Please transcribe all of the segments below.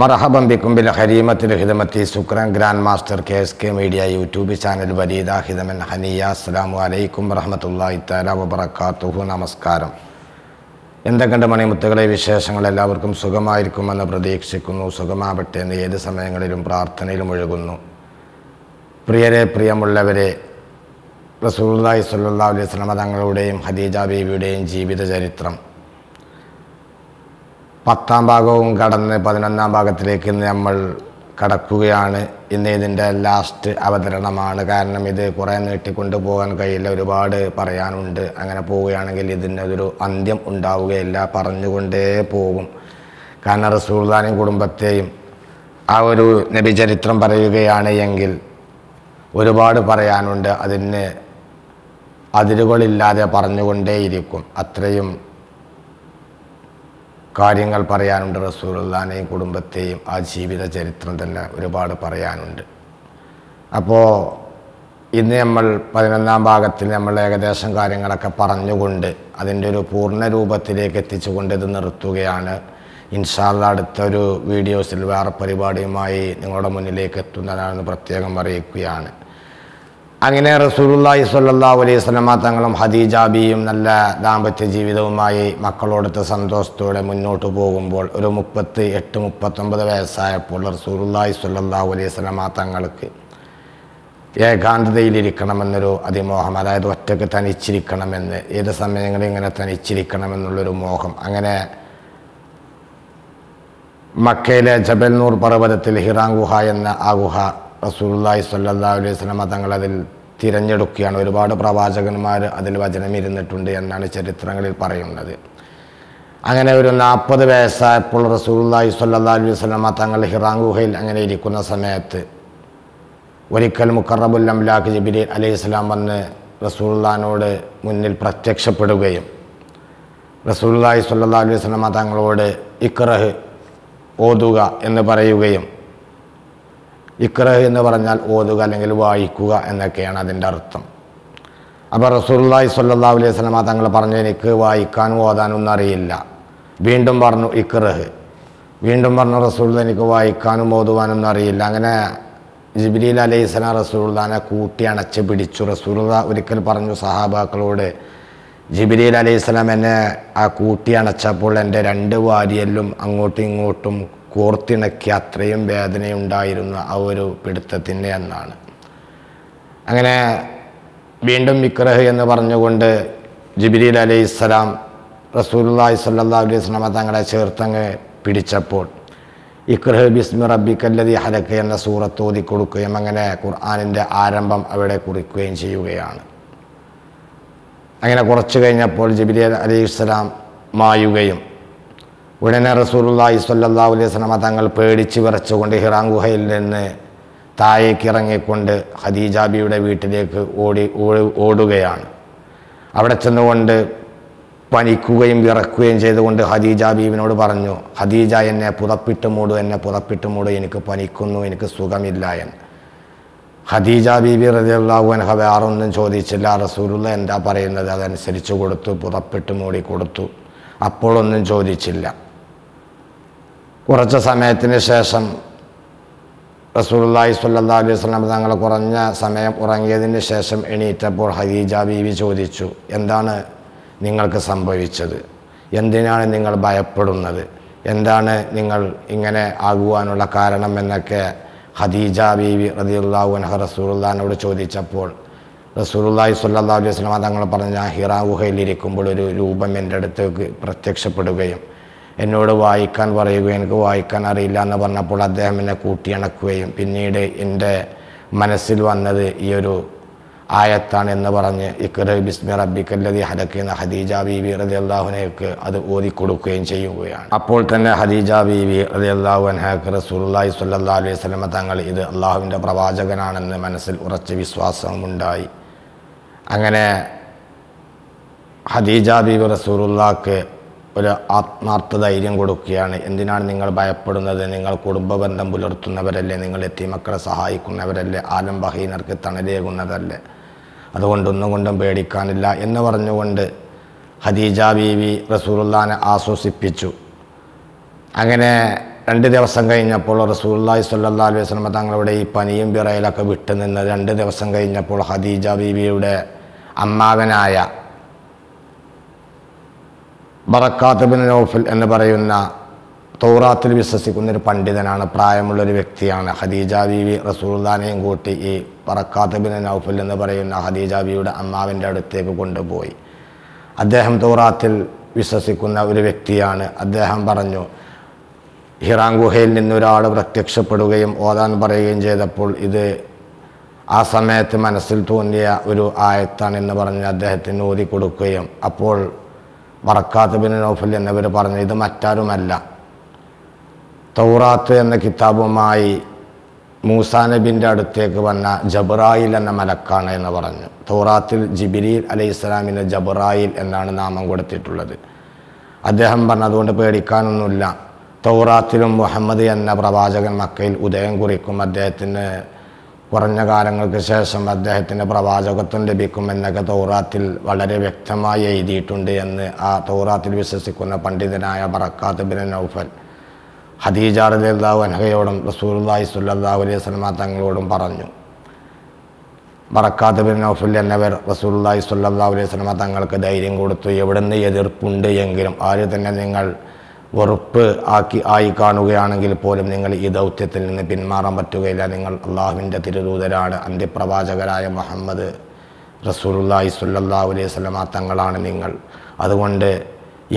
മർഹബൻ ബിക്കും bill ഹരീമത്തിൽ ഹിദമത്തി ശുക്രൻ grand master KSK media YouTube channel വരീദ ഹിദമൻ ഹനിയ. അസ്സലാമു അലൈക്കും വറഹ്മത്തുള്ളാഹി തആല വബറകാതുഹു. നമസ്കാരം. എന്തൊക്കെയുണ്ട് മണിമുത്തുകളെ വിശേഷങ്ങൾ? എല്ലാവർക്കും സുഖമായിരിക്കുമെന്ന് പ്രതീക്ഷിക്കുന്നു. സുഖമാവട്ടെ എന്ന് ഏത് സമയങ്ങളിലും പ്രാർത്ഥനയിലും ഒഴുകുന്നു. പ്രിയരെ, പ്രിയമുള്ളവരെ, റസൂലുള്ളാഹി സ്വല്ലല്ലാഹു അലൈഹി വസല്ലം തങ്ങളുടെയും ഖദീജ ബീവിയുടെയും ജീവിത ചരിത്രം 10ാം ഭാഗവും കടന്ന് 11ാം ഭാഗത്തിലേക്ക് നമ്മൾ കടക്കുകയാണ്. ഇന്ന് ഇതിൻ്റെ ലാസ്റ്റ് അവതരണമാണ്. കാരണം ഇത് കുറേ നീട്ടിക്കൊണ്ടു പോകാൻ കഴിയില്ല, ഒരുപാട് പറയാനുണ്ട്. അങ്ങനെ പോവുകയാണെങ്കിൽ ഇതിനൊരു അന്ത്യം ഉണ്ടാവുകയില്ല, പറഞ്ഞുകൊണ്ടേ പോകും. കാരണം റസൂലുള്ളാഹിയും കുടുംബത്തെയും ആ ഒരു നബിചരിത്രം പറയുകയാണ് എങ്കിൽ ഒരുപാട് പറയാനുണ്ട്. അതിന് അതിരുകളില്ലാതെ പറഞ്ഞുകൊണ്ടേയിരിക്കും. അത്രയും കാര്യങ്ങൾ പറയാനുണ്ട്. റസൂലുള്ളാഹിയെയും കുടുംബത്തെയും ആ ജീവിത ചരിത്രം തന്നെ ഒരുപാട് പറയാനുണ്ട്. അപ്പോൾ ഇന്ന് നമ്മൾ 11ാം ഭാഗത്തിൽ നമ്മൾ ഏകദേശം കാര്യങ്ങളൊക്കെ പറഞ്ഞുകൊണ്ട് അതിൻ്റെ ഒരു പൂർണ്ണ രൂപത്തിലേക്ക് എത്തിച്ചുകൊണ്ട് ഇത് നിർത്തുകയാണ്. ഇൻഷാ അല്ലാഹ് അടുത്തൊരു വീഡിയോസിൽ വേറെ പരിപാടിയുമായി നിങ്ങളുടെ മുന്നിലേക്ക് എത്തുന്നതാണെന്ന് പ്രത്യേകം അറിയിക്കുകയാണ്. അങ്ങനെ റസൂലുള്ളാഹി സ്വല്ലല്ലാഹു അലൈഹി വസല്ലം തങ്ങളും ഖദീജ ബീവിയും നല്ല ദാമ്പത്യ ജീവിതവുമായി മക്കളോടൊത്ത് സന്തോഷത്തോടെ മുന്നോട്ട് പോകുമ്പോൾ ഒരു 38-39 വയസ്സായപ്പോൾ റസൂലുള്ളാഹി സ്വല്ലല്ലാഹു അലൈഹി വസല്ലം തങ്ങൾക്ക് ഏകാന്തതയിലിരിക്കണമെന്നൊരു അതിമോഹം, അതായത് ഒറ്റയ്ക്ക് തനിച്ചിരിക്കണമെന്ന്, ഏത് സമയങ്ങളിൽ ഇങ്ങനെ തനിച്ചിരിക്കണമെന്നുള്ളൊരു മോഹം. അങ്ങനെ മക്കയിലെ ജബൽ നൂർ പർവ്വതത്തിൽ ഹിറാ ഗുഹ എന്ന ആ ഗുഹ റസൂലുള്ളാഹി സ്വല്ലല്ലാഹു അലൈഹി വസല്ലം തങ്ങൾ അതിൽ തിരഞ്ഞെടുക്കുകയാണ്. ഒരുപാട് പ്രവാചകന്മാർ അതിൽ വചനം ഇരുന്നിട്ടുണ്ട് എന്നാണ് ചരിത്രങ്ങളിൽ പറയുന്നത്. അങ്ങനെ ഒരു 40 വയസ്സായപ്പോൾ റസൂലുള്ളാഹി സ്വല്ലല്ലാഹു അലൈഹി വസല്ലം തങ്ങൾ ഹിറാ ഗുഹയിൽ അങ്ങനെ ഇരിക്കുന്ന സമയത്ത് ഒരിക്കൽ മുഖറബുൽ അംലാഖ് ജിബ്രീൽ അലൈഹിസ്സലാം വന്ന് റസൂലുള്ളാഹിനോട് മുന്നിൽ പ്രത്യക്ഷപ്പെടുകയും റസൂലുള്ളാഹി സ്വല്ലല്ലാഹു അലൈഹി വസല്ലം തങ്ങളോട് ഇഖ്റഹ് ഓതുക എന്ന് പറയുകയും, ഇഖ്റഹ് എന്ന് പറഞ്ഞാൽ ഓതുക അല്ലെങ്കിൽ വായിക്കുക എന്നൊക്കെയാണ് അതിൻ്റെ അർത്ഥം. അപ്പോൾ റസൂലുള്ളാഹി സ്വല്ലല്ലാഹു അലൈഹി വസല്ലം തങ്ങൾ പറഞ്ഞു, എനിക്ക് വായിക്കാനും ഓതാനൊന്നും അറിയില്ല. വീണ്ടും പറഞ്ഞു ഇഖ്റഹ്. വീണ്ടും പറഞ്ഞു റസൂലുള്ളാഹി, എനിക്ക് വായിക്കാനും ഓതുവാനൊന്നും അറിയില്ല. അങ്ങനെ ജിബ്രീൽ അലൈഹിസ്സലാം റസൂലുള്ളാഹിനെ കൂട്ടി അണച്ച് പിടിച്ചു. റസൂലുള്ളാഹി ഒരിക്കൽ പറഞ്ഞു സഹാബാക്കളോട്, ജിബ്രീൽ അലൈഹിസ്സലാം എന്നെ ആ കൂട്ടി അണച്ചപ്പോൾ എൻ്റെ 2 വാരിയെല്ലും അങ്ങോട്ടും ഇങ്ങോട്ടും കോർത്തിണക്കി അത്രയും വേദനയുണ്ടായിരുന്ന ആ ഒരു പിടുത്തത്തിൻ്റെ എന്നാണ്. അങ്ങനെ വീണ്ടും ഇഖ്റഹ് എന്ന് പറഞ്ഞുകൊണ്ട് ജിബ്രീൽ അലൈഹിസ്സലാം റസൂലുള്ളാഹി സ്വല്ലല്ലാഹു അലൈഹി വസല്ലം തങ്ങളെ ചേർത്തങ്ങ് പിടിച്ചപ്പോൾ ഇഖ്റഹ് ബിസ്മി റബ്ബിക്കല്ലദീ ഹലക എന്ന സൂറത്ത് ഓതി കൊടുക്കുകയും അങ്ങനെ ഖുർആനിൻ്റെ ആരംഭം അവിടെ കുറിക്കുകയും ചെയ്യുകയാണ്. അങ്ങനെ കുറച്ച് കഴിഞ്ഞപ്പോൾ ജിബ്രീൽ അലൈഹിസ്സലാം മായുകയും ഉടനെ റസൂലുള്ളാഹി സ്വല്ലല്ലാഹു അലൈഹി വസല്ലം തങ്ങൾ പേടിച്ച് വിറച്ചുകൊണ്ട് ഹിറാ ഗുഹയിൽ നിന്ന് താഴേക്ക് ഇറങ്ങിക്കൊണ്ട് ഖദീജ ബീവിയുടെ വീട്ടിലേക്ക് ഓടുകയാണ്. അവിടെ ചെന്നുകൊണ്ട് പനിക്കുകയും വിറക്കുകയും ചെയ്തുകൊണ്ട് ഖദീജ ബീവിനോട് പറഞ്ഞു, ഖദീജ എന്നെ പുതപ്പിട്ട് മൂട്, എനിക്ക് പനിക്കുന്നു, എനിക്ക് സുഖമില്ല എന്ന്. ഖദീജ ബീവി റളിയല്ലാഹു അൻഹ വേറൊന്നും ചോദിച്ചില്ല. റസൂലുള്ളാഹി എന്താ പറയുന്നത് അതനുസരിച്ച് കൊടുത്തു, പുതപ്പിട്ട് മൂടി കൊടുത്തു. അപ്പോഴൊന്നും ചോദിച്ചില്ല. കുറച്ച് സമയത്തിന് ശേഷം റസൂലുള്ളാഹി സ്വല്ലല്ലാഹു അലൈഹി വസല്ലം തങ്ങൾ കുറഞ്ഞ സമയം ഉറങ്ങിയതിന് ശേഷം എണീറ്റപ്പോൾ ഖദീജ ബീവി ചോദിച്ചു, എന്താണ് നിങ്ങൾക്ക് സംഭവിച്ചത്? എന്തിനാണ് നിങ്ങൾ ഭയപ്പെടുന്നത്? എന്താണ് നിങ്ങൾ ഇങ്ങനെ ആകുവാനുള്ള കാരണം എന്നൊക്കെ ഖദീജ ബീവി റളിയല്ലാഹു അൻഹ റസൂലുള്ളാഹിനോട് ചോദിച്ചപ്പോൾ റസൂലുള്ളാഹി സ്വല്ലല്ലാഹു അലൈഹി വസല്ലം തങ്ങൾ പറഞ്ഞ ഹിറാ ഗുഹയിലിരിക്കുമ്പോൾ ഒരു രൂപം എൻ്റെ അടുത്തേക്ക് പ്രത്യക്ഷപ്പെടുകയും എന്നോട് വായിക്കാൻ പറയുകയും എനിക്ക് വായിക്കാൻ അറിയില്ല എന്ന് പറഞ്ഞപ്പോൾ അദ്ദേഹം എന്നെ കൂട്ടിയണക്കുകയും പിന്നീട് എൻ്റെ മനസ്സിൽ വന്നത് ഈ ഒരു ആയത്താണ് എന്ന് പറഞ്ഞ് ഇഖ്റഹ് ബിസ്മി റബ്ബിക്കല്ലദീ ഹലക എന്ന ഖദീജ ബീവി റളിയല്ലാഹു അൻഹയ്ക്ക് അത് ഓതിക്കൊടുക്കുകയും ചെയ്യുകയാണ്. അപ്പോൾ തന്നെ ഖദീജ ബീവി റളിയല്ലാഹു അൻഹയ്ക്ക് റസൂലുള്ളാഹി സ്വല്ലല്ലാഹു അലൈഹി വസല്ലം തങ്ങൾ ഇത് അള്ളാഹുവിൻ്റെ പ്രവാചകനാണെന്ന് മനസ്സിൽ ഉറച്ച വിശ്വാസമുണ്ടായി. അങ്ങനെ ഖദീജ ബീവി റസൂലുള്ളാഹിക്ക് ഒരു ആത്മാർത്ഥ ധൈര്യം കൊടുക്കുകയാണ്. എന്തിനാണ് നിങ്ങൾ ഭയപ്പെടുന്നത്? നിങ്ങൾ കുടുംബബന്ധം പുലർത്തുന്നവരല്ലേ, നിങ്ങൾ യതീമക്കളെ സഹായിക്കുന്നവരല്ലേ, ആലം ബഹീനർക്ക് തണലേകുന്നതല്ലേ, അതുകൊണ്ടൊന്നും കൊണ്ടും പേടിക്കാനില്ല എന്ന് പറഞ്ഞുകൊണ്ട് ഖദീജ ബീവി റസൂലുള്ളാഹിനെ ആശ്വസിപ്പിച്ചു. അങ്ങനെ 2 ദിവസം കഴിഞ്ഞപ്പോൾ റസൂലുള്ളാഹി സ്വല്ലല്ലാഹു അലൈഹി വസല്ലം തങ്ങളുടെ ഈ പനിയും വിറയലൊക്കെ വിട്ടുനിന്ന് 2 ദിവസം കഴിഞ്ഞപ്പോൾ ഖദീജ ബീവിയുടെ അമ്മാവനായ ബറക്കാത്ത് ബിൻ നൗഫൽ എന്ന് പറയുന്ന തൗറാത്തിൽ വിശ്വസിക്കുന്ന ഒരു പണ്ഡിതനാണ്, പ്രായമുള്ളൊരു വ്യക്തിയാണ്. ഖദീജ ബീവി റസൂലുള്ളാഹിനെയും കൂട്ടി ഈ ബറക്കാത്ത് ബിൻ നൗഫൽ എന്ന് പറയുന്ന ഖദീജ ബീവിയുടെ അമ്മാവൻ്റെ അടുത്തേക്ക് കൊണ്ടുപോയി. അദ്ദേഹം തൗറാത്തിൽ വിശ്വസിക്കുന്ന ഒരു വ്യക്തിയാണ്. അദ്ദേഹം പറഞ്ഞു, ഹിറാ ഗുഹയിൽ നിന്നൊരാൾ പ്രത്യക്ഷപ്പെടുകയും ഓതാൻ പറയുകയും ചെയ്തപ്പോൾ ഇത് ആ സമയത്ത് മനസ്സിൽ തോന്നിയ ഒരു ആയത്താണെന്ന് പറഞ്ഞ് അദ്ദേഹത്തിന് ഓതി കൊടുക്കുകയും അപ്പോൾ ബറക്കാത്ത് ബിൻ നൗഫൽ എന്നിവർ പറഞ്ഞു, ഇത് മറ്റാരുമല്ല, തൗറാത്ത് എന്ന കിതാബുമായി മൂസാ നബിൻ്റെ അടുത്തേക്ക് വന്ന ജബ്രായിൽ എന്ന മലക്കാണ് എന്ന് പറഞ്ഞു. തൗറാത്തിൽ ജിബ്രീൽ അലൈഹിസ്സലാമിന് ജബ്രായിൽ എന്നാണ് നാമം കൊടുത്തിട്ടുള്ളത്. അദ്ദേഹം പറഞ്ഞു, അതുകൊണ്ട് പേടിക്കാനൊന്നുമില്ല, തൗറാത്തിലും മുഹമ്മദ് എന്ന പ്രവാചകൻ മക്കയിൽ ഉദയം കുറിക്കും, അദ്ദേഹത്തിന് കുറഞ്ഞ കാലങ്ങൾക്ക് ശേഷം അദ്ദേഹത്തിന് പ്രവാചകത്വം ലഭിക്കും എന്നൊക്കെ തൗറാത്തിൽ വളരെ വ്യക്തമായി എഴുതിയിട്ടുണ്ട് എന്ന് ആ തൗറാത്തിൽ വിശ്വസിക്കുന്ന പണ്ഡിതനായ ബറക്കാത്ത് ബിൻ നൗഫൽ ഖദീജ റളിയല്ലാഹു അൻഹയോടും റസൂലുള്ളാഹി സ്വല്ലല്ലാഹു അലൈഹി വസല്ലം തങ്ങളോടും പറഞ്ഞു. ബറക്കാത്ത് ബിൻ നൗഫൽ എന്നവർ റസൂലുള്ളാഹി സ്വല്ലല്ലാഹു അലൈഹി വസല്ലം തങ്ങൾക്ക് ധൈര്യം കൊടുത്തു, എവിടുന്ന് എതിർപ്പുണ്ട് എങ്കിലും ആര് തന്നെ നിങ്ങൾ വെറുപ്പ് ആയി കാണുകയാണെങ്കിൽ പോലും നിങ്ങൾ ഈ ദൗത്യത്തിൽ നിന്ന് പിന്മാറാൻ പറ്റുകയില്ല, നിങ്ങൾ അള്ളാഹുവിൻ്റെ തിരുദൂതരാണ്, അന്ത്യപ്രവാചകരായ മുഹമ്മദ് റസൂലുള്ളാഹി സ്വല്ലല്ലാഹു അലൈഹി വസല്ലം തങ്ങളാണ് നിങ്ങൾ, അതുകൊണ്ട്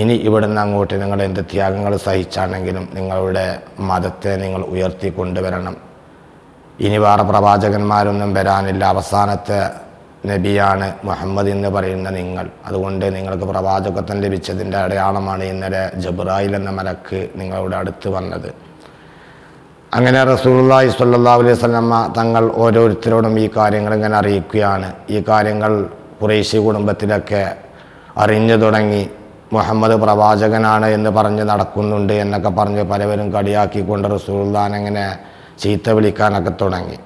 ഇനി ഇവിടുന്ന് അങ്ങോട്ട് നിങ്ങൾ എന്ത് ത്യാഗങ്ങൾ സഹിച്ചാണെങ്കിലും നിങ്ങളുടെ മതത്തെ നിങ്ങൾ ഉയർത്തിക്കൊണ്ടുവരണം, ഇനി വേറെ പ്രവാചകന്മാരൊന്നും വരാനില്ല, അവസാനത്തെ നബിയാണ് മുഹമ്മദ് എന്ന് പറയുന്ന നിങ്ങൾ, അതുകൊണ്ട് നിങ്ങൾക്ക് പ്രവാചകത്വം ലഭിച്ചതിൻ്റെ അടയാളമാണ് ഇന്നലെ ജബ്രായിൽ എന്ന മലക്ക് നിങ്ങളുടെ അടുത്ത് വന്നത്. അങ്ങനെ റസൂലുള്ളാഹി സ്വല്ലല്ലാഹു അലൈഹി വസല്ലം തങ്ങൾ ഓരോരുത്തരോടും ഈ കാര്യങ്ങൾ ഇങ്ങനെ അറിയിക്കുകയാണ്. ഈ കാര്യങ്ങൾ ഖുറൈശി കുടുംബത്തിലൊക്കെ അറിഞ്ഞു തുടങ്ങി. മുഹമ്മദ് പ്രവാചകനാണ് എന്ന് പറഞ്ഞ് നടക്കുന്നുണ്ട് എന്നൊക്കെ പറഞ്ഞ് പലവരും കളിയാക്കിക്കൊണ്ട് റസൂലുള്ളാഹിനെ അങ്ങനെ ചീത്ത വിളിക്കാനൊക്കെ തുടങ്ങി.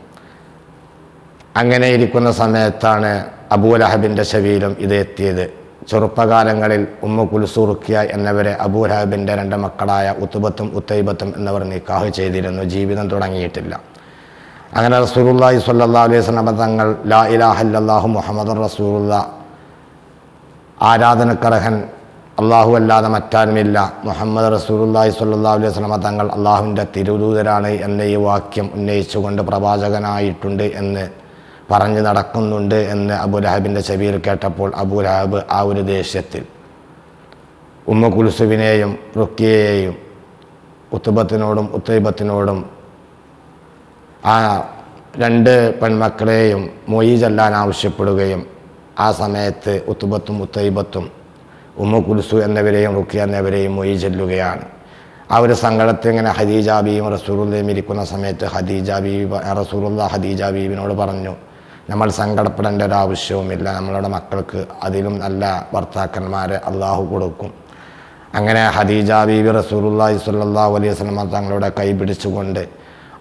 അങ്ങനെ ഇരിക്കുന്ന സമയത്താണ് അബൂ ലഹബിൻ്റെ ശരീരം ഇത് എത്തിയത്. ചെറുപ്പകാലങ്ങളിൽ ഉമ്മു കുൽസു റുഖിയ എന്നിവരെ അബൂ ലഹബിൻ്റെ 2 മക്കളായ ഉത്ബത്തും ഉത്തൈബത്തും എന്നിവർ നിക്കാഹ് ചെയ്തിരുന്നു, ജീവിതം തുടങ്ങിയിട്ടില്ല. അങ്ങനെ റസൂലുള്ളാഹി സ്വല്ലല്ലാഹു അലൈഹി വസല്ലം തങ്ങൾ ലാ ഇലാഹ ഇല്ലല്ലാഹു മുഹമ്മദുർ റസൂലുള്ളാഹ്, ആരാധനക്കർഹൻ അള്ളാഹു അല്ലാതെ മറ്റാരുമില്ല, മുഹമ്മദ് റസൂലുള്ളാഹി സ്വല്ലല്ലാഹു അലൈഹി വസല്ലം തങ്ങൾ അള്ളാഹുവിൻ്റെ തിരുദൂതരാണ് എന്ന ഈ വാക്യം ഉന്നയിച്ചുകൊണ്ട് പ്രവാചകനായിട്ടുണ്ട് എന്ന് പറഞ്ഞു നടക്കുന്നുണ്ട് എന്ന് അബൂ ലഹബിൻ്റെ ചെവിയിൽ കേട്ടപ്പോൾ അബൂ ലഹബ് ആ ഒരു ദേഷ്യത്തിൽ ഉമ്മു കുൽസുവിനെയും റുഖിയയെയും ഉത്ബത്തിനോടും ഉത്തൈബത്തിനോടും ആ 2 പെൺമക്കളെയും മൊയ് ചൊല്ലാൻ ആവശ്യപ്പെടുകയും ആ സമയത്ത് ഉത്ബത്തും ഉത്തൈബത്തും ഉമ്മു കുൽസു എന്നിവരെയും റുഖിയ എന്നിവരെയും മൊയ് ചൊല്ലുകയാണ്. ആ ഒരു സങ്കടത്തിൽ ഇങ്ങനെ ഖദീജ ബീവിയും റസൂലുള്ളാഹിയും ഇരിക്കുന്ന സമയത്ത് റസൂലുള്ളാഹി ഖദീജ ബീവിനോട് പറഞ്ഞു, നമ്മൾ സങ്കടപ്പെടേണ്ട ഒരു ആവശ്യവുമില്ല, നമ്മളുടെ മക്കൾക്ക് അതിലും നല്ല ഭർത്താക്കന്മാരെ അള്ളാഹു കൊടുക്കും. അങ്ങനെ ഖദീജ ബീവി റസൂലുള്ളാഹി സ്വല്ലല്ലാഹു അലൈഹി വസല്ലം തങ്ങളുടെ കൈ പിടിച്ചുകൊണ്ട്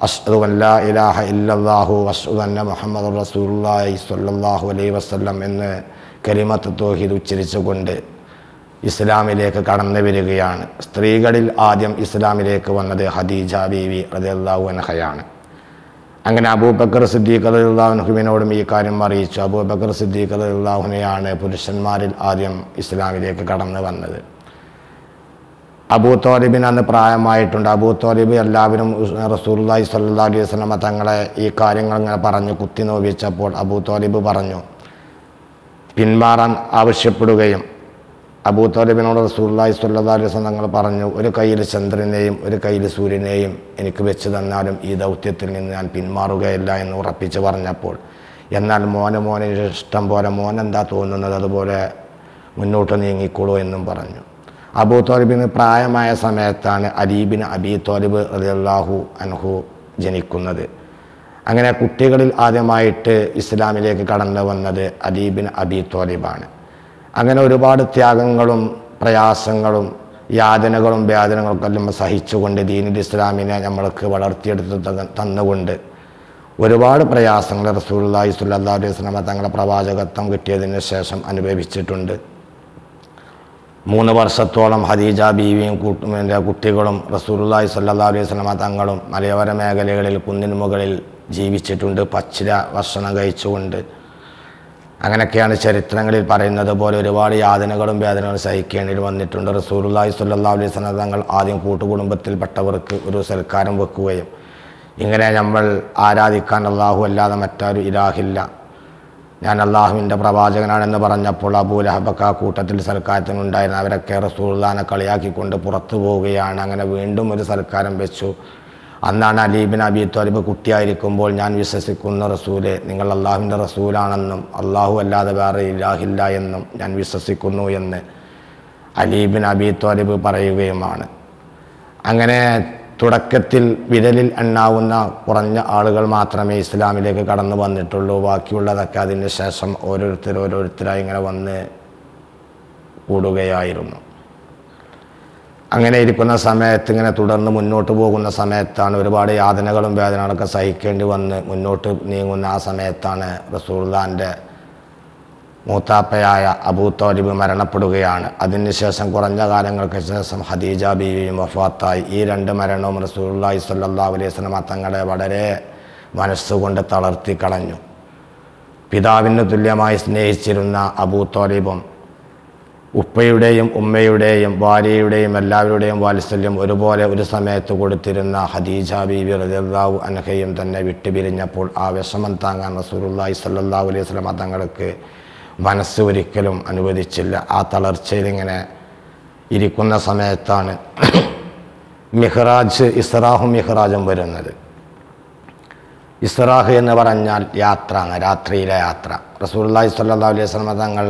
അശ്ഹദു അൻ ലാ ഇലാഹ ഇല്ലല്ലാഹു വഅശ്ഹദു അന്ന മുഹമ്മദുർ റസൂലുള്ളാഹി സ്വല്ലല്ലാഹു അലൈഹി വസല്ലം എന്ന് കലിമത്ത് തൗഹീദ് ഉച്ചരിച്ചുകൊണ്ട് ഇസ്ലാമിലേക്ക് കടന്നു വരികയാണ്. സ്ത്രീകളിൽ ആദ്യം ഇസ്ലാമിലേക്ക് വന്നത് ഖദീജ ബീവി റളിയല്ലാഹു അൻഹയാണ്. അങ്ങനെ അബൂബക്കർ സിദ്ദീഖ് റളിയല്ലാഹു അൻഹുവിനോടും ഈ കാര്യം അറിയിച്ചു. അബൂബക്കർ സിദ്ദീഖ് റളിയല്ലാഹു അൻഹുവിനെയാണ് പുരുഷന്മാരിൽ ആദ്യം ഇസ്ലാമിലേക്ക് കടന്നു വന്നത്. അബൂ ത്വാലിബിന് അന്ന് പ്രായമായിട്ടുണ്ട്. അബൂ ത്വാലിബ് എല്ലാവരും റസൂലുള്ളാഹി സ്വല്ലല്ലാഹു അലൈഹി വസല്ലം തങ്ങളെ ഈ കാര്യങ്ങൾ ഇങ്ങനെ പറഞ്ഞു കുത്തി നോവിച്ചപ്പോൾ അബൂ ത്വാലിബ് പറഞ്ഞു, പിന്മാറാൻ ആവശ്യപ്പെടുകയും അബൂ ത്വാലിബിനോട് റസൂലുള്ളാഹി സ്വല്ലല്ലാഹു അലൈഹി വസല്ലം തങ്ങൾ പറഞ്ഞു, ഒരു കയ്യിൽ ചന്ദ്രനെയും ഒരു കയ്യിൽ സൂര്യനെയും എനിക്ക് വെച്ച് തന്നാലും ഈ ദൗത്യത്തിൽ നിന്ന് ഞാൻ പിന്മാറുകയില്ല എന്ന് ഉറപ്പിച്ച് പറഞ്ഞപ്പോൾ, എന്നാൽ മോന് ഇഷ്ടം പോലെ മോനെന്താ തോന്നുന്നത് അതുപോലെ മുന്നോട്ട് നീങ്ങിക്കോളൂ എന്നും പറഞ്ഞു. അബൂ ത്വാലിബിന് പ്രായമായ സമയത്താണ് അലി ബിൻ അബീ ത്വാലിബ് റളിയല്ലാഹു അൻഹു ജനിക്കുന്നത്. അങ്ങനെ കുട്ടികളിൽ ആദ്യമായിട്ട് ഇസ്ലാമിലേക്ക് കടന്നു വന്നത് അലി ബിൻ അബീ ത്വാലിബാണ്. അങ്ങനെ ഒരുപാട് ത്യാഗങ്ങളും പ്രയാസങ്ങളും യാതനകളും വേദനകൾക്കെല്ലാം സഹിച്ചുകൊണ്ട് ദീനുൽ ഇസ്ലാമിനെ നമ്മൾക്ക് വളർത്തിയെടുത്ത് തന്നുകൊണ്ട് ഒരുപാട് പ്രയാസങ്ങൾ റസൂലുള്ളാഹി സ്വല്ലല്ലാഹു അലൈഹി വസല്ലം തങ്ങളുടെ പ്രവാചകത്വം കിട്ടിയതിന് ശേഷം അനുഭവിച്ചിട്ടുണ്ട്. 3 വർഷത്തോളം ഖദീജ ബീവിയും കുട്ടികളും റസൂലുള്ളാഹി സ്വല്ലല്ലാഹു അലൈഹി വസല്ലമ തങ്ങളും മലയോര മേഖലകളിൽ കുന്നിന് മുകളിൽ ജീവിച്ചിട്ടുണ്ട്, പച്ചില ഭക്ഷണം കഴിച്ചുകൊണ്ട്. അങ്ങനെയൊക്കെയാണ് ചരിത്രങ്ങളിൽ പറയുന്നത് പോലെ ഒരുപാട് യാതനകളും വേദനകളും സഹിക്കേണ്ടി വന്നിട്ടുണ്ട്. റസൂലുള്ളാഹി സ്വല്ലല്ലാഹു അലൈഹി വസല്ലം തങ്ങൾ ആദ്യം കൂട്ടുകുടുംബത്തിൽപ്പെട്ടവർക്ക് ഒരു സൽക്കാരം വെക്കുകയും ഇങ്ങനെ നമ്മൾ ആരാധിക്കാൻ അല്ലാഹു അല്ലാതെ മറ്റൊരു ഇലാഹില്ല, ഞാൻ അള്ളാഹുവിൻ്റെ പ്രവാചകനാണെന്ന് പറഞ്ഞപ്പോൾ അബൂ ലഹബൊക്കെ ആ കൂട്ടത്തിൽ സൽക്കാരത്തിനുണ്ടായിരുന്നു. അവരൊക്കെ റസൂലുള്ളാഹിനെ കളിയാക്കിക്കൊണ്ട് പുറത്തു പോവുകയാണ്. അങ്ങനെ വീണ്ടും ഒരു സൽക്കാരം വെച്ചു. അന്നാണ് അലി ഇബ്നു അബീ ത്വാലിബ് കുട്ടിയായിരിക്കുമ്പോൾ ഞാൻ വിശ്വസിക്കുന്ന റസൂലെ, നിങ്ങൾ അള്ളാഹുവിൻ്റെ റസൂലാണെന്നും അള്ളാഹു അല്ലാതെ വേറെ ഇലാഹില്ല എന്നും ഞാൻ വിശ്വസിക്കുന്നു എന്ന് അലി ഇബ്നു അബീ ത്വാലിബ് പറയുകയുമാണ്. അങ്ങനെ തുടക്കത്തിൽ വിരലിൽ എണ്ണാവുന്ന കുറഞ്ഞ ആളുകൾ മാത്രമേ ഇസ്ലാമിലേക്ക് കടന്നു വന്നിട്ടുള്ളൂ. ബാക്കിയുള്ളതൊക്കെ അതിന് ശേഷം ഓരോരുത്തരായി ഇങ്ങനെ വന്ന് കൂടുകയായിരുന്നു. അങ്ങനെ ഇരിക്കുന്ന സമയത്ത്, ഇങ്ങനെ തുടർന്ന് മുന്നോട്ട് പോകുന്ന സമയത്താണ് ഒരുപാട് യാതനകളും വേദനകളൊക്കെ സഹിക്കേണ്ടി വന്ന് മുന്നോട്ട് നീങ്ങുന്ന ആ സമയത്താണ് റസൂലുള്ളാഹിൻ്റെ മൂത്താപ്പയായ അബൂ ത്വാലിബ് മരണപ്പെടുകയാണ്. അതിനുശേഷം കുറഞ്ഞ കാലങ്ങൾക്ക് ശേഷം ഖദീജ ബീവിയും വഫാത്തായി. ഈ 2 മരണവും റസൂലുള്ളാഹി സ്വല്ലല്ലാഹു അലൈഹി വസല്ലം തങ്ങളെ വളരെ മനസ്സുകൊണ്ട് തളർത്തി കളഞ്ഞു. പിതാവിന് തുല്യമായി സ്നേഹിച്ചിരുന്ന അബൂ ത്വാലിബും ഉപ്പയുടെയും ഉമ്മയുടെയും ഭാര്യയുടെയും എല്ലാവരുടെയും വാത്സല്യം ഒരുപോലെ ഒരു സമയത്ത് കൊടുത്തിരുന്ന ഖദീജ ബീവി റളിയല്ലാഹു അൻഹയും തന്നെ വിട്ടുപിരിഞ്ഞപ്പോൾ ആ വിഷമം താങ്ങാൻ റസൂലുള്ളാഹി സ്വല്ലല്ലാഹു അലൈഹി വസല്ലം തങ്ങൾക്ക് മനസ്സ് ഒരിക്കലും അനുവദിച്ചില്ല. ആ തളർച്ചയിൽ ഇങ്ങനെ ഇരിക്കുന്ന സമയത്താണ് മിഹ്റാജ്, ഇസ്റാഹും മിഹ്റാജും വരുന്നത്. ഇസ്റാഹ് എന്ന് പറഞ്ഞാൽ യാത്ര, രാത്രിയിലെ യാത്ര. റസൂലുള്ളാഹി സ്വല്ലല്ലാഹു അലൈഹി വസല്ലം തങ്ങൾ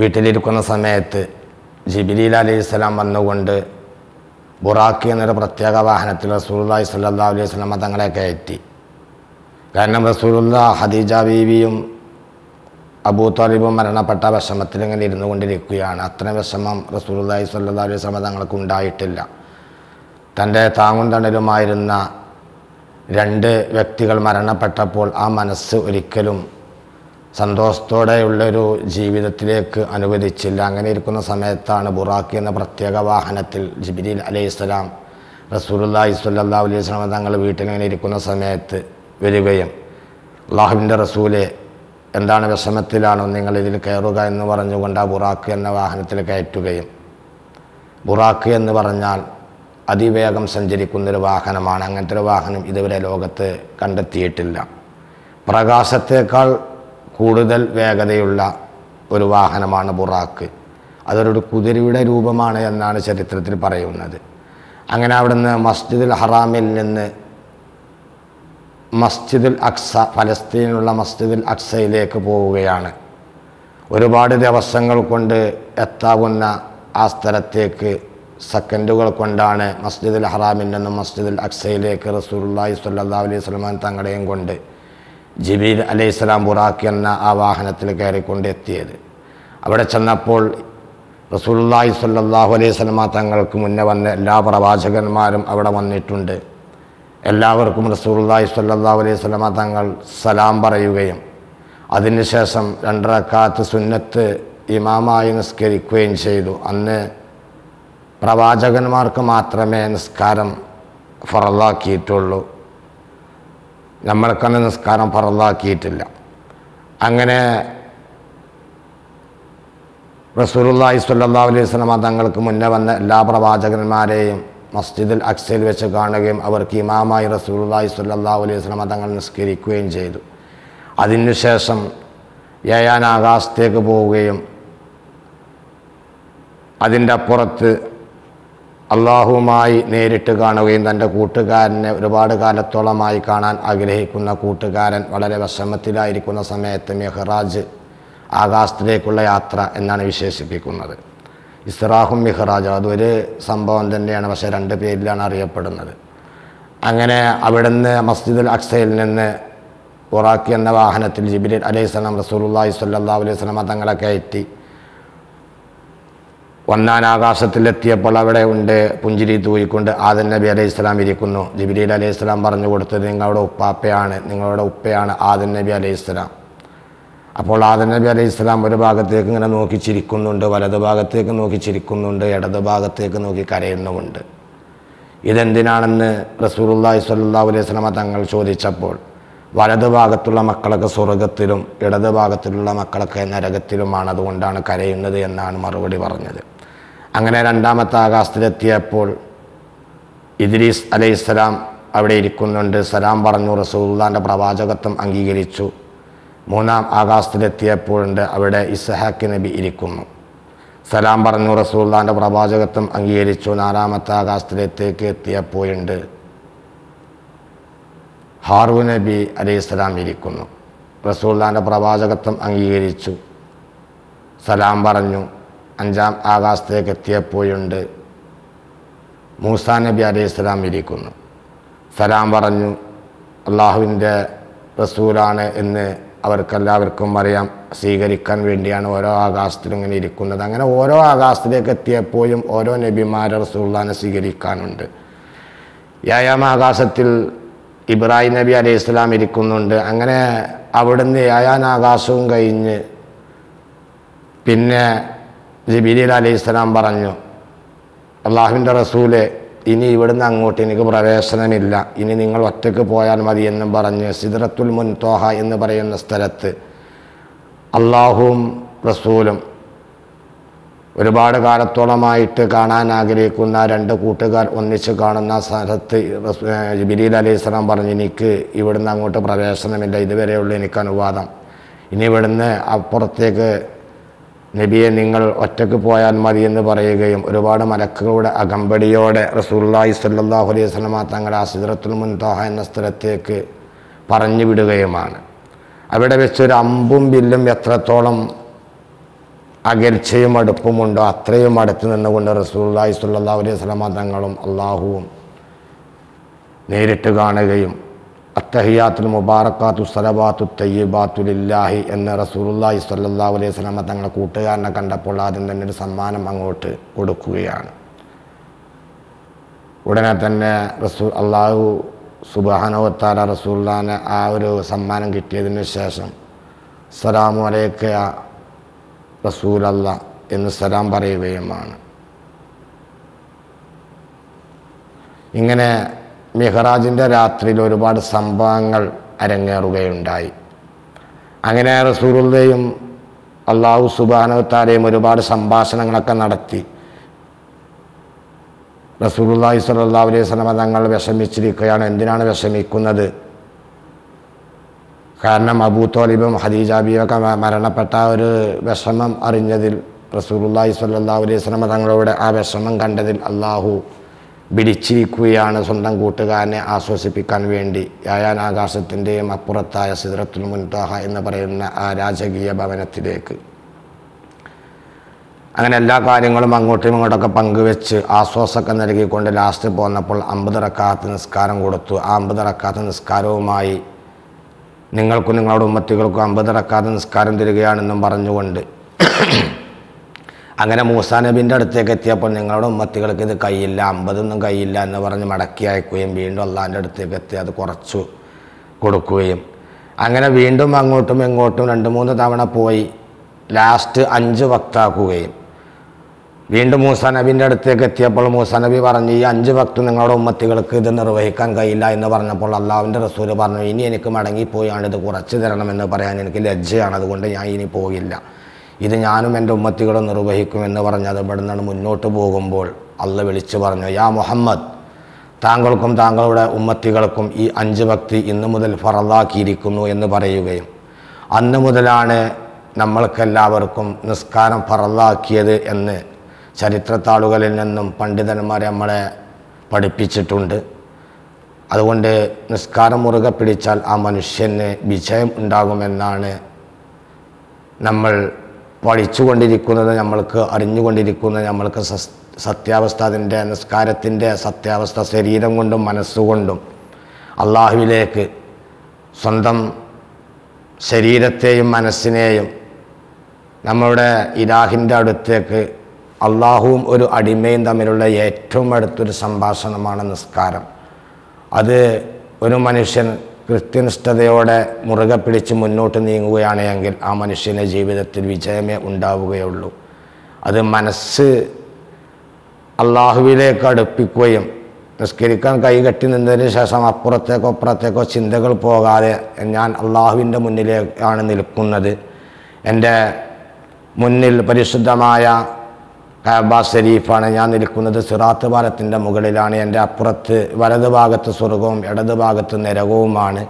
വീട്ടിലിരിക്കുന്ന സമയത്ത് ജിബ്രീൽ അലൈഹിസ്സലാം വന്നുകൊണ്ട് ബുറാഖ് എന്നൊരു പ്രത്യേക വാഹനത്തിൽ റസൂലുള്ളാഹി സ്വല്ലല്ലാഹു അലൈഹി വസല്ലം തങ്ങളെ കയറ്റി. കാരണം റസൂലുള്ളാഹി ഖദീജ ബീവിയും അബൂ ത്വാലിബും മരണപ്പെട്ട വിഷമത്തിൽ ഇങ്ങനെ ഇരുന്നു കൊണ്ടിരിക്കുകയാണ്. അത്ര വിഷമം റസൂലുള്ളാഹി സ്വല്ലല്ലാഹു അലൈഹി വസല്ലം തങ്ങൾക്ക് ഉണ്ടായിട്ടില്ല. തൻ്റെ താങ്ങും തണലുമായിരുന്ന 2 വ്യക്തികൾ മരണപ്പെട്ടപ്പോൾ ആ മനസ്സ് ഒരിക്കലും സന്തോഷത്തോടെയുള്ളൊരു ജീവിതത്തിലേക്ക് അനുവദിച്ചില്ല. അങ്ങനെ ഇരിക്കുന്ന സമയത്താണ് ബുറാഖ് എന്ന പ്രത്യേക വാഹനത്തിൽ ജിബ്രീൽ അലൈഹിസ്സലാം റസൂലുള്ളാഹി സ്വല്ലല്ലാഹു അലൈഹി വസല്ലം തങ്ങൾ വീട്ടിലിങ്ങനെ ഇരിക്കുന്ന സമയത്ത് വരികയും അല്ലാഹുവിൻ്റെ റസൂലെ, എന്താണ് വിഷമത്തിലാണോ നിങ്ങൾ ഇതിൽ കയറുക എന്ന് പറഞ്ഞുകൊണ്ട് ആ ബുറാഖ് എന്ന വാഹനത്തിൽ കയറ്റുകയും, ബുറാഖ് എന്ന് പറഞ്ഞാൽ അതിവേഗം സഞ്ചരിക്കുന്നൊരു വാഹനമാണ്. അങ്ങനത്തെ ഒരു വാഹനം ഇതുവരെ ലോകത്ത് കണ്ടെത്തിയിട്ടില്ല. പ്രകാശത്തേക്കാൾ കൂടുതൽ വേഗതയുള്ള ഒരു വാഹനമാണ് ബുറാഖ്. അതൊരു കുതിരയുടെ രൂപമാണ് എന്നാണ് ചരിത്രത്തിൽ പറയുന്നത്. അങ്ങനെ അവിടുന്ന് മസ്ജിദുൽ ഹറാമിൽ നിന്ന് മസ്ജിദുൽ അക്സ, ഫലസ്തീനിലുള്ള മസ്ജിദുൽ അക്സയിലേക്ക് പോവുകയാണ്. ഒരുപാട് ദിവസങ്ങൾ കൊണ്ട് എത്താവുന്ന ആ സ്ഥലത്തേക്ക് സെക്കൻഡുകൾ കൊണ്ടാണ് മസ്ജിദുൽ ഹറാമിൽ നിന്നും മസ്ജിദുൽ അക്സയിലേക്ക് റസൂലുള്ളാഹി സ്വല്ലല്ലാഹു അലൈഹി വസല്ലം തങ്ങളെയും കൊണ്ട് ജിബ്രീൽ അലൈഹിസ്സലാം ബുറാഖ് എന്ന ആ വാഹനത്തിൽ കയറിക്കൊണ്ട് എത്തിയത്. അവിടെ ചെന്നപ്പോൾ റസൂലുള്ളാഹി സ്വല്ലല്ലാഹു അലൈഹി വസല്ലം തങ്ങൾക്ക് മുന്നേ വന്ന എല്ലാ പ്രവാചകന്മാരും അവിടെ വന്നിട്ടുണ്ട്. എല്ലാവർക്കും റസൂലുള്ളാഹി സ്വല്ലല്ലാഹു അലൈഹി വസല്ലം തങ്ങൾ സലാം പറയുകയും അതിനുശേഷം 2 റക്അത്ത് സുന്നത്ത് ഇമാമായി നിസ്കരിക്കുകയും ചെയ്തു. അന്ന് പ്രവാചകന്മാർക്ക് മാത്രമേ നിസ്കാരം ഫറളാക്കിയിട്ടുള്ളൂ, നമ്മൾക്കന്ന് നിസ്കാരം ഫറളാക്കിയിട്ടില്ല. അങ്ങനെ റസൂലുള്ളാഹി സ്വല്ലല്ലാഹു അലൈഹി വസല്ലം തങ്ങൾക്ക് മുന്നേ വന്ന എല്ലാ പ്രവാചകന്മാരെയും മസ്ജിദുൽ അക്സയിൽ വെച്ച് കാണുകയും അവർക്ക് ഇമാമായി റസൂലുള്ളാഹി സ്വല്ലല്ലാഹു അലൈഹി വസല്ലം തങ്ങൾ നിസ്കരിക്കുകയും ചെയ്തു. അതിനുശേഷം 7-ാം ആകാശത്തേക്ക് പോവുകയും അതിൻ്റെ അപ്പുറത്ത് അള്ളാഹുവുമായി നേരിട്ട് കാണുകയും തൻ്റെ കൂട്ടുകാരനെ ഒരുപാട് കാലത്തോളമായി കാണാൻ ആഗ്രഹിക്കുന്ന കൂട്ടുകാരൻ വളരെ വിഷമത്തിലായിരിക്കുന്ന സമയത്ത് മിഹ്റാജ്, ആകാശത്തിലേക്കുള്ള യാത്ര എന്നാണ് വിശേഷിപ്പിക്കുന്നത്. ഇസ്റാഹും മിഹ്റാജും അതൊരു സംഭവം തന്നെയാണ്, പക്ഷേ 2 പേരിലാണ് അറിയപ്പെടുന്നത്. അങ്ങനെ അവിടുന്ന് മസ്ജിദുൽ അക്സയിൽ നിന്ന് ബുറാഖ് എന്ന വാഹനത്തിൽ ജിബ്രീൽ അലൈഹിസ്സലാം റസൂലുള്ളാഹി സ്വല്ലല്ലാഹു അലൈഹി വസല്ലം തങ്ങളെ കയറ്റി 1-ാം ആകാശത്തിലെത്തിയപ്പോൾ അവിടെ ഉണ്ട് പുഞ്ചിരി തൂയിക്കൊണ്ട് ആദം നബി അലൈഹിസ്സലാം ഇരിക്കുന്നു. ജിബ്രീൽ അലൈഹിസ്സലാം പറഞ്ഞു കൊടുത്തത് നിങ്ങളുടെ ഉപ്പയാണ് ആദം നബി അലൈഹിസ്സലാം. അപ്പോൾ ആദം നബി അലൈഹി സ്വലാം ഒരു ഭാഗത്തേക്ക് ഇങ്ങനെ നോക്കി ചിരിക്കുന്നുണ്ട്, വലതു ഭാഗത്തേക്ക് നോക്കി ചിരിക്കുന്നുണ്ട്, ഇടതു ഭാഗത്തേക്ക് നോക്കി കരയുന്നുമുണ്ട്. ഇതെന്തിനാണെന്ന് റസൂലുള്ളാഹി സ്വല്ലല്ലാഹു അലൈഹി വസല്ലമ തങ്ങൾ ചോദിച്ചപ്പോൾ വലതു ഭാഗത്തുള്ള മക്കളൊക്കെ സ്വർഗത്തിലും ഇടതു ഭാഗത്തുള്ള മക്കളൊക്കെ നരകത്തിലുമാണ്, അതുകൊണ്ടാണ് കരയുന്നത് എന്നാണ് മറുപടി പറഞ്ഞത്. അങ്ങനെ രണ്ടാമത്തെ ആകാശത്തിലെത്തിയപ്പോൾ ഇദ്രീസ് അലൈഹിസ്സലാം അവിടെ ഇരിക്കുന്നുണ്ട്. സലാം പറഞ്ഞു, റസൂലുള്ളാഹിൻ്റെ പ്രവാചകത്വം അംഗീകരിച്ചു. മൂന്നാം ആകാശത്തിലെത്തിയപ്പോഴുണ്ട് അവിടെ ഇസ്ഹാഖ് നബി ഇരിക്കുന്നു. സലാം പറഞ്ഞു, റസൂലുള്ളാഹിൻ്റെ പ്രവാചകത്വം അംഗീകരിച്ചു. നാലാമത്തെ ആകാശത്തിലേക്ക് എത്തിയപ്പോഴുണ്ട് ഹാറൂൻ നബി അലൈഹിസ്സലാം ഇരിക്കുന്നു. റസൂലുള്ളാഹിൻ്റെ പ്രവാചകത്വം അംഗീകരിച്ചു. സലാം പറഞ്ഞു. അഞ്ചാം ആകാശത്തേക്ക് എത്തിയപ്പോഴുണ്ട് മൂസാ നബി അലൈഹിസ്സലാം ഇരിക്കുന്നു. സലാം പറഞ്ഞു. അള്ളാഹുവിൻ്റെ റസൂലാണ് എന്ന് അവർക്കെല്ലാവർക്കും അറിയാം. സ്വീകരിക്കാൻ വേണ്ടിയാണ് ഓരോ ആകാശത്തിലും ഇങ്ങനെ ഇരിക്കുന്നത്. അങ്ങനെ ഓരോ ആകാശത്തിലേക്ക് എത്തിയപ്പോഴും ഓരോ നബിമാരെ റസൂലുള്ളാഹിനെ സ്വീകരിക്കാനുണ്ട്. ഏഴാം ആകാശത്തിൽ ഇബ്രാഹിം നബി അലൈഹി സ്വലാം ഇരിക്കുന്നുണ്ട്. അങ്ങനെ അവിടുന്ന് ഏഴാം ആകാശവും കഴിഞ്ഞ് പിന്നെ ജിബ്രീൽ അലൈഹി സ്വലാം പറഞ്ഞു, അള്ളാഹുവിൻ്റെ റസൂലെ, ഇനി ഇവിടുന്ന് അങ്ങോട്ട് എനിക്ക് പ്രവേശനമില്ല, ഇനി നിങ്ങൾ ഒറ്റയ്ക്ക് പോയാൽ മതി എന്നും പറഞ്ഞ് സിദ്റത്തുൽ മുൻതഹ എന്ന് പറയുന്ന സ്ഥലത്ത് അള്ളാഹുവും റസൂലും ഒരുപാട് കാലത്തോളമായിട്ട് കാണാൻ ആഗ്രഹിക്കുന്ന രണ്ട് കൂട്ടുകാർ ഒന്നിച്ച് കാണുന്ന സ്ഥലത്ത് ജിബ്രീൽ അലൈഹി സ്വലാം പറഞ്ഞു, എനിക്ക് ഇവിടുന്ന് അങ്ങോട്ട് പ്രവേശനമില്ല, ഇതുവരെയുള്ള എനിക്ക് അനുവാദം, ഇനി ഇവിടുന്ന് അപ്പുറത്തേക്ക് നബിയെ നിങ്ങൾ ഒറ്റയ്ക്ക് പോയാൽ മതി എന്ന് പറയുകയും ഒരുപാട് മലക്കുകളുടെ അകമ്പടിയോടെ റസൂലുള്ളാഹി സ്വല്ലല്ലാഹു അലൈഹി വസല്ലമ തങ്ങളെ സിദ്റത്തുൽ മുൻതഹ എന്ന സ്ഥലത്തേക്ക് പറഞ്ഞു വിടുകയുമാണ്. അവിടെ വെച്ചൊരു അമ്പും വില്ലും എത്രത്തോളം അകൽച്ചയും അടുപ്പമുണ്ടോ അത്രയും അടുത്ത് നിന്നുകൊണ്ട് റസൂലുള്ളാഹി സ്വല്ലല്ലാഹു അലൈഹി വസല്ലമ തങ്ങളും അള്ളാഹുവും നേരിട്ട് കാണുകയും അത്തഹിയാത്തുൽ മുബാറക്കാത്തു സലവാത്തു തയ്യിബാത്തു ലില്ലാഹി എന്ന് റസൂലുള്ളാഹി സ്വല്ലല്ലാഹു അലൈഹി വസല്ലമ തങ്ങളുടെ കൂട്ടുകാരനെ കണ്ടപ്പോൾ ആദ്യം തന്നെ ഒരു സമ്മാനം അങ്ങോട്ട് കൊടുക്കുകയാണ്. ഉടനെ തന്നെ അള്ളാഹു സുബ്ഹാനഹു വ തആല റസൂലുള്ളാഹിനെ ആ ഒരു സമ്മാനം കിട്ടിയതിന് ശേഷം അസ്സലാമു അലൈക യാ റസൂലല്ലാഹ് എന്ന് സലാം പറയുകയുമാണ്. ഇങ്ങനെ മിഹ്റാജിൻ്റെ രാത്രിയിൽ ഒരുപാട് സംഭവങ്ങൾ അരങ്ങേറുകയുണ്ടായി. അങ്ങനെ റസൂലുള്ളാഹിയും അല്ലാഹു സുബ്ഹാനഹു വ തആലയും ഒരുപാട് സംഭാഷണങ്ങളൊക്കെ നടത്തി. റസൂലുള്ളാഹി സ്വല്ലല്ലാഹു അലൈഹി വസല്ലം തങ്ങൾ വിഷമിച്ചിരിക്കുകയാണ്. എന്തിനാണ് വിഷമിക്കുന്നത്? കാരണം അബൂ ത്വാലിബും ഖദീജ ബീവിയൊക്കെ മരണപ്പെട്ട ഒരു വിഷമം അറിഞ്ഞതിൽ റസൂലുള്ളാഹി സ്വല്ലല്ലാഹു അലൈഹി വസല്ലം തങ്ങളോട് ആ വിഷമം കണ്ടതിൽ അള്ളാഹു പിടിച്ചിരിക്കുകയാണ് സ്വന്തം കൂട്ടുകാരനെ ആശ്വസിപ്പിക്കാൻ വേണ്ടി. ഏഴാം ആകാശത്തിൻ്റെയും അപ്പുറത്തായ സിദ്റത്തുൽ മുൻതഹ എന്ന് പറയുന്ന ആ രാജകീയ ഭവനത്തിലേക്ക്. അങ്ങനെ എല്ലാ കാര്യങ്ങളും അങ്ങോട്ടും ഇങ്ങോട്ടൊക്കെ പങ്കുവെച്ച് ആശ്വാസമൊക്കെ നൽകിക്കൊണ്ട് ലാസ്റ്റ് പോന്നപ്പോൾ 50 റക്അത്ത് നിസ്കാരം കൊടുത്തു. ആ 50 റക്അത്ത് നിസ്കാരവുമായി നിങ്ങൾക്കും നിങ്ങളുടെ ഉമ്മത്തികൾക്കും 50 റക്അത്ത് നിസ്കാരം തരികയാണെന്നും പറഞ്ഞുകൊണ്ട് അങ്ങനെ മൂസാ നബിൻ്റെ അടുത്തേക്ക് എത്തിയപ്പോൾ നിങ്ങളുടെ ഉമ്മത്തികൾക്ക് ഇത് കഴിയില്ല, 50 കഴിയില്ല എന്ന് പറഞ്ഞ് മടക്കി അയക്കുകയും വീണ്ടും അള്ളാഹിൻ്റെ അടുത്തേക്ക് എത്തി അത് കുറച്ചു കൊടുക്കുകയും അങ്ങനെ വീണ്ടും അങ്ങോട്ടും ഇങ്ങോട്ടും 2-3 തവണ പോയി ലാസ്റ്റ് 5 വക്താക്കുകയും വീണ്ടും മൂസാ നബിൻ്റെ അടുത്തേക്ക് എത്തിയപ്പോൾ മൂസാ നബി പറഞ്ഞു, ഈ 5 വക്ത് നിങ്ങളുടെ ഉമ്മത്തികൾക്ക് ഇത് നിർവഹിക്കാൻ കഴിയില്ല എന്ന് പറഞ്ഞപ്പോൾ അള്ളാഹുവിൻ്റെ റസൂൽ പറഞ്ഞു, ഇനി എനിക്ക് മടങ്ങിപ്പോയാണ് ഇത് കുറച്ച് തരണമെന്ന് പറയാൻ എനിക്ക് ലജ്ജയാണ്, അതുകൊണ്ട് ഞാൻ ഇനി പോകില്ല, ഇത് ഞാനും എൻ്റെ ഉമ്മത്തികളും നിർവഹിക്കുമെന്ന് പറഞ്ഞ് അത് ഇവിടെ നിന്ന് മുന്നോട്ട് പോകുമ്പോൾ അള്ളാഹ് വിളിച്ചു പറഞ്ഞു, യാ മുഹമ്മദ്, താങ്കൾക്കും താങ്കളുടെ ഉമ്മത്തികൾക്കും ഈ 5 വക്ത് ഇന്നു മുതൽ ഫറളാക്കിയിരിക്കുന്നു എന്ന് പറയുകയും അന്ന് മുതലാണ് നമ്മൾക്കെല്ലാവർക്കും നിസ്കാരം ഫറളാക്കിയത് എന്ന് ചരിത്രത്താളുകളിൽ നിന്നും പണ്ഡിതന്മാരെ നമ്മളെ പഠിപ്പിച്ചിട്ടുണ്ട്. അതുകൊണ്ട് നിസ്കാരം മുറുകെ പിടിച്ചാൽ ആ മനുഷ്യന് വിജയം ഉണ്ടാകുമെന്നാണ് നമ്മൾ പഠിച്ചുകൊണ്ടിരിക്കുന്നത്, നമ്മൾക്ക് അറിഞ്ഞുകൊണ്ടിരിക്കുന്നത്. നമ്മൾക്ക് സത്യാവസ്ഥ, അതിൻ്റെ നിസ്കാരത്തിൻ്റെ സത്യാവസ്ഥ ശരീരം കൊണ്ടും മനസ്സുകൊണ്ടും അള്ളാഹുവിലേക്ക് സ്വന്തം ശരീരത്തെയും മനസ്സിനെയും നമ്മളുടെ ഇലാഹിൻ്റെ അടുത്തേക്ക് അള്ളാഹുവും ഒരു അടിമയും തമ്മിലുള്ള ഏറ്റവും അടുത്തൊരു സംഭാഷണമാണ് നിസ്കാരം. അത് ഒരു മനുഷ്യൻ കൃത്യനിഷ്ഠതയോടെ മുറുകെ പിടിച്ച് മുന്നോട്ട് നീങ്ങുകയാണെങ്കിൽ ആ മനുഷ്യൻ്റെ ജീവിതത്തിൽ വിജയമേ ഉണ്ടാവുകയുള്ളൂ. അത് മനസ്സ് അള്ളാഹുവിലേക്ക് അടുപ്പിക്കുകയും നിസ്കരിക്കാൻ കൈകെട്ടി നിന്നതിന് ശേഷം അപ്പുറത്തേക്കോ അപ്പുറത്തേക്കോ ചിന്തകൾ പോകാതെ ഞാൻ അള്ളാഹുവിൻ്റെ മുന്നിലേക്കാണ് നിൽക്കുന്നത്, എൻ്റെ മുന്നിൽ പരിശുദ്ധമായ കഅബ ശരീഫാണ്, ഞാൻ നിൽക്കുന്നത് സിറാത്ത് പാലത്തിൻ്റെ മുകളിലാണ്, എൻ്റെ അപ്പുറത്ത് വലത് ഭാഗത്ത് സ്വർഗവും ഇടത് ഭാഗത്ത് നരകവുമാണ്,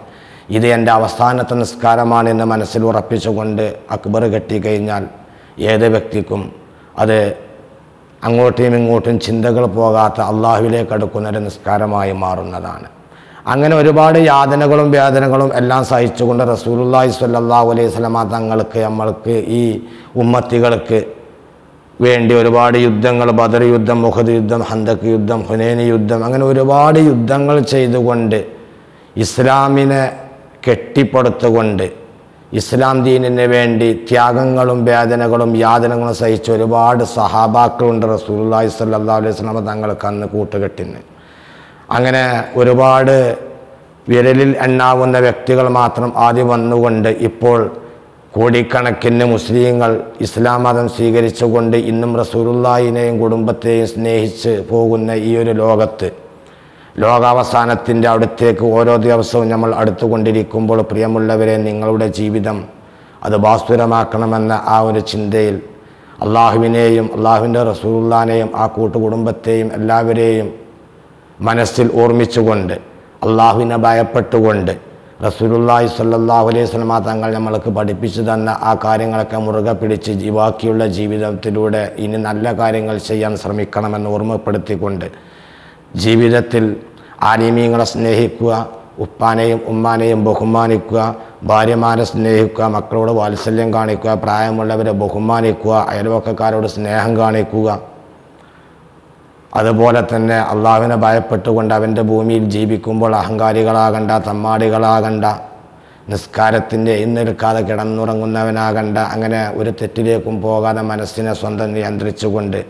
ഇത് എൻ്റെ അവസാനത്തെ നിസ്കാരമാണ് എന്ന് മനസ്സിൽ ഉറപ്പിച്ചുകൊണ്ട് അക്ബർ കെട്ടിക്കഴിഞ്ഞാൽ ഏത് വ്യക്തിക്കും അത് അങ്ങോട്ടും ഇങ്ങോട്ടും ചിന്തകൾ പോകാത്ത അള്ളാഹുവിലേക്ക് അടുക്കുന്നൊരു നിസ്കാരമായി മാറുന്നതാണ്. അങ്ങനെ ഒരുപാട് യാതനകളും വേദനകളും എല്ലാം സഹിച്ചുകൊണ്ട് റസൂലുള്ളാഹി സ്വല്ലല്ലാഹു അലൈഹി വസല്ലമ തങ്ങൾക്ക് നമ്മൾക്ക് ഈ ഉമ്മത്തികൾക്ക് വേണ്ടി ഒരുപാട് യുദ്ധങ്ങൾ, ബദർ യുദ്ധം, ഉഹദ് യുദ്ധം, ഹന്തക് യുദ്ധം, ഹുനൈൻ യുദ്ധം, അങ്ങനെ ഒരുപാട് യുദ്ധങ്ങൾ ചെയ്തുകൊണ്ട് ഇസ്ലാമിനെ കെട്ടിപ്പടുത്തുകൊണ്ട് ഇസ്ലാം ദീനിന് വേണ്ടി ത്യാഗങ്ങളും വേദനകളും യാതനകളും സഹിച്ച ഒരുപാട് സഹാബാക്കളുണ്ട് റസൂലുള്ളാഹി സ്വല്ലല്ലാഹു അലൈഹി വസല്ലമ തങ്ങൾക്ക് അന്ന് കൂട്ടുകെട്ടിന്. അങ്ങനെ ഒരുപാട് വിരലിൽ എണ്ണാവുന്ന വ്യക്തികൾ മാത്രം ആദ്യം വന്നുകൊണ്ട് ഇപ്പോൾ കോടിക്കണക്കിന് മുസ്ലിങ്ങൾ ഇസ്ലാം മതം സ്വീകരിച്ചുകൊണ്ട് ഇന്നും റസൂലുള്ളാഹിനെയും കുടുംബത്തെയും സ്നേഹിച്ച് പോകുന്ന ഈ ഒരു ലോകത്ത്, ലോകാവസാനത്തിൻ്റെ അടുത്തേക്ക് ഓരോ ദിവസവും നമ്മൾ അടുത്തുകൊണ്ടിരിക്കുമ്പോൾ പ്രിയമുള്ളവരെ, നിങ്ങളുടെ ജീവിതം അത് ഭാസുരമാക്കണമെന്ന ആ ഒരു ചിന്തയിൽ അള്ളാഹുവിനെയും അള്ളാഹുവിൻ്റെ റസൂലുള്ളാഹിനെയും ആ കൂട്ടുകുടുംബത്തെയും എല്ലാവരെയും മനസ്സിൽ ഓർമ്മിച്ചുകൊണ്ട് അള്ളാഹുവിനെ ഭയപ്പെട്ടുകൊണ്ട് റസൂലുള്ളാഹി സ്വല്ലല്ലാഹു അലൈഹി വസല്ലമ തങ്ങൾ നമ്മൾക്ക് പഠിപ്പിച്ചു തന്ന ആ കാര്യങ്ങളൊക്കെ മുറുകെ പിടിച്ച് ബാക്കിയുള്ള ജീവിതത്തിലൂടെ ഇനി നല്ല കാര്യങ്ങൾ ചെയ്യാൻ ശ്രമിക്കണമെന്ന് ഓർമ്മപ്പെടുത്തിക്കൊണ്ട് ജീവിതത്തിൽ ആലിമീങ്ങളെ സ്നേഹിക്കുക, ഉപ്പാനെയും ഉമ്മാനെയും ബഹുമാനിക്കുക, ഭാര്യമാരെ സ്നേഹിക്കുക, മക്കളോട് വാത്സല്യം കാണിക്കുക, പ്രായമുള്ളവരെ ബഹുമാനിക്കുക, അയൽവക്കക്കാരോട് സ്നേഹം കാണിക്കുക, അതുപോലെ തന്നെ അള്ളാഹുവിനെ ഭയപ്പെട്ടുകൊണ്ട് അവൻ്റെ ഭൂമിയിൽ ജീവിക്കുമ്പോൾ അഹങ്കാരികളാകണ്ട, തമ്മാടികളാകണ്ട, നിസ്കാരത്തിൻ്റെ എഴുന്നേൽക്കാതെ കിടന്നുറങ്ങുന്നവനാകണ്ട, അങ്ങനെ ഒരു തെറ്റിലേക്കും പോകാതെ മനസ്സിനെ സ്വന്തം നിയന്ത്രിച്ചുകൊണ്ട്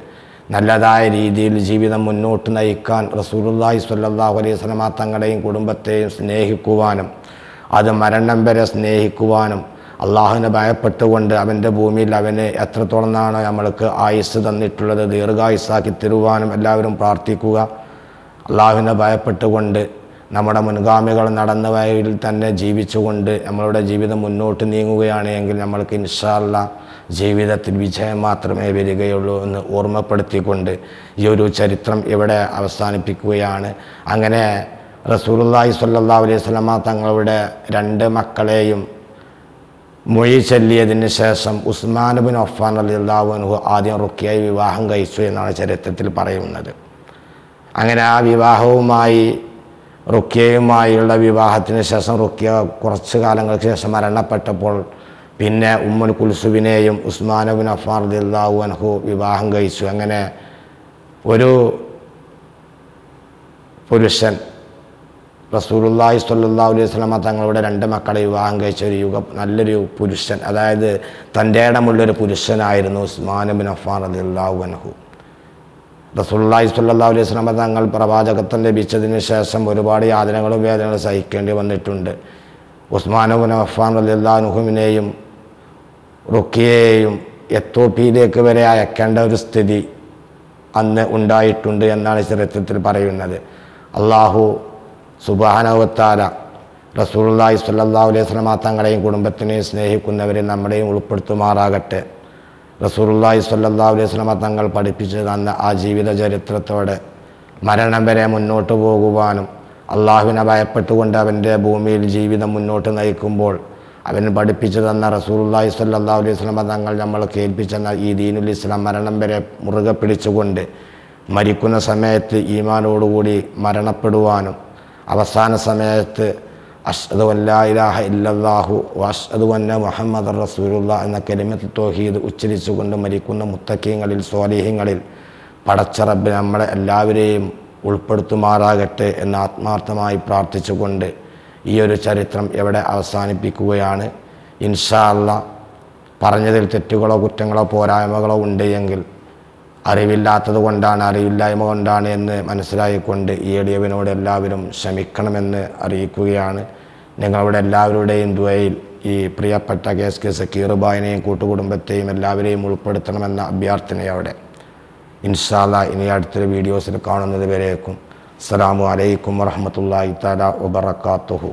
നല്ലതായ രീതിയിൽ ജീവിതം മുന്നോട്ട് നയിക്കാൻ റസൂലുള്ളാഹി സ്വല്ലല്ലാഹു അലൈഹി വസല്ലമ തങ്ങളെയും കുടുംബത്തെയും സ്നേഹിക്കുവാനും അത് മരണം വരെ സ്നേഹിക്കുവാനും അള്ളാഹുവിനെ ഭയപ്പെട്ടുകൊണ്ട് അവൻ്റെ ഭൂമിയിൽ അവന് എത്രത്തോളം നാണ് നമ്മൾക്ക് ആയുസ് തന്നിട്ടുള്ളത് ദീർഘായുസ്സാക്കി തരുവാനും എല്ലാവരും പ്രാർത്ഥിക്കുക. അള്ളാഹുവിനെ ഭയപ്പെട്ടുകൊണ്ട് നമ്മുടെ മുൻഗാമികൾ നടന്ന വഴിയിൽ തന്നെ ജീവിച്ചുകൊണ്ട് നമ്മളുടെ ജീവിതം മുന്നോട്ട് നീങ്ങുകയാണ് എങ്കിൽ നമ്മൾക്ക് ഇൻഷാ അല്ലാഹ് ജീവിതത്തിൽ വിജയം മാത്രമേ വരികയുള്ളൂ എന്ന് ഓർമ്മപ്പെടുത്തിക്കൊണ്ട് ഈ ഒരു ചരിത്രം ഇവിടെ അവസാനിപ്പിക്കുകയാണ്. അങ്ങനെ റസൂലുള്ളാഹി സ്വല്ലല്ലാഹു അലൈഹി വസല്ലമ തങ്ങളുടെ 2 മക്കളെയും മൊഴി ചൊല്ലിയതിന് ശേഷം ഉസ്മാൻ ഇബ്നു അഫ്ഫാൻ റളിയല്ലാഹു അൻഹു ആദ്യം റുഖിയയെ വിവാഹം കഴിച്ചു എന്നാണ് ചരിത്രത്തിൽ പറയുന്നത്. അങ്ങനെ ആ വിവാഹവുമായി റുഖിയയുമായുള്ള വിവാഹത്തിന് ശേഷം റുഖിയ കുറച്ച് കാലങ്ങൾക്ക് ശേഷം മരണപ്പെട്ടപ്പോൾ പിന്നെ ഉമ്മുൽ കുൽസുബിനെയും ഉസ്മാൻ ഇബ്നു അഫ്ഫാൻ റളിയല്ലാഹു അൻഹു വിവാഹം കഴിച്ചു. അങ്ങനെ ഒരു പുരുഷൻ റസൂലുള്ളാഹി സ്വല്ലല്ലാഹു അലൈഹി വസല്ലമ തങ്ങളുടെ 2 മക്കളെ വിവാഹം കഴിച്ച ഒരു നല്ലൊരു പുരുഷൻ, അതായത് തൻ്റെ ഇടമുള്ളൊരു പുരുഷനായിരുന്നു ഉസ്മാൻ ഇബ്നു അഫ്ഫാൻ റളിയല്ലാഹു അൻഹു. റസൂലുള്ളാഹി സ്വല്ലല്ലാഹു അലൈഹി വസല്ലമ തങ്ങൾ പ്രവാചകത്വം ലഭിച്ചതിന് ശേഷം ഒരുപാട് യാതനകളും വേദനകളും സഹിക്കേണ്ടി വന്നിട്ടുണ്ട്. ഉസ്മാൻ ഇബ്നു അഫ്ഫാൻ റളിയല്ലാഹു അൻഹുവിനെയും റുഖിയയെയും എത്യോപ്യയിലേക്ക് വരെ അയക്കേണ്ട ഒരു സ്ഥിതി അന്ന് ഉണ്ടായിട്ടുണ്ട് എന്നാണ് ചരിത്രത്തിൽ പറയുന്നത്. അള്ളാഹു സുബ്ഹാനഹു വ തആല റസൂലുള്ളാഹി സ്വല്ലല്ലാഹു അലൈഹി വസല്ലമ തങ്ങളെയും കുടുംബത്തിനെയും സ്നേഹിക്കുന്നവരെ നമ്മളെയും ഉൾപ്പെടുത്തുമാറാകട്ടെ. റസൂലുള്ളാഹി സ്വല്ലല്ലാഹു അലൈഹി വസല്ലമ തങ്ങൾ പഠിപ്പിച്ചു തന്ന ആ ജീവിത ചരിത്രത്തോടെ മരണം വരെ മുന്നോട്ട് പോകുവാനും അള്ളാഹുവിനെ ഭയപ്പെട്ടുകൊണ്ട് അവൻ്റെ ഭൂമിയിൽ ജീവിതം മുന്നോട്ട് നയിക്കുമ്പോൾ അവൻ പഠിപ്പിച്ചു തന്ന റസൂലുള്ളാഹി സ്വല്ലല്ലാഹു അലൈഹി വസല്ലമ തങ്ങൾ നമ്മൾ കേൾപ്പിച്ചെന്ന ഈ ദീനുൽ ഇസ്ലാം മരണം വരെ മുറുകെ പിടിച്ചുകൊണ്ട് മരിക്കുന്ന സമയത്ത് ഈമാനോടുകൂടി മരണപ്പെടുവാനും അവസാന സമയത്ത് അഷ്ഹദു അല്ലാ ഇലാഹ ഇല്ലല്ലാഹു വഅഷ്ഹദു അന്ന മുഹമ്മദർ റസൂലുള്ളാഹ് എന്ന കലിമത്ത് തൗഹീദ് ഉച്ചരിച്ചുകൊണ്ട് മരിക്കുന്ന മുത്തഖീങ്ങളിൽ സ്വാലിഹീങ്ങളിൽ പടച്ച റബ്ബ് നമ്മളെ എല്ലാവരെയും ഉൾപ്പെടുത്തുമാറാകട്ടെ എന്ന് ആത്മാർത്ഥമായി പ്രാർത്ഥിച്ചുകൊണ്ട് ഈ ഒരു ചരിത്രം എവിടെ അവസാനിപ്പിക്കുകയാണ്. ഇൻഷാ അല്ലാഹ് പറഞ്ഞതിൽ തെറ്റുകളോ കുറ്റങ്ങളോ പോരായ്മകളോ ഉണ്ട് എങ്കിൽ അറിവില്ലാത്തത് കൊണ്ടാണ്, അറിവില്ലായ്മ കൊണ്ടാണ് എന്ന് മനസ്സിലായിക്കൊണ്ട് ഈ എളിയവനോട് എല്ലാവരും ക്ഷമിക്കണമെന്ന് അറിയിക്കുകയാണ്. നിങ്ങളുടെ എല്ലാവരുടെയും ദുആയിൽ ഈ പ്രിയപ്പെട്ട കെ സക്കീർ ഭായിനെയും കൂട്ടുകുടുംബത്തെയും എല്ലാവരെയും ഉൾപ്പെടുത്തണമെന്ന അഭ്യർത്ഥനയോടെ ഇൻഷാ അല്ലാഹ് ഇനി അടുത്തൊരു വീഡിയോസിൽ കാണുന്നത് വരേക്കും അസ്സലാമു അലൈക്കും വറഹ്മത്തുള്ളാഹി തആല വബറകാതുഹു.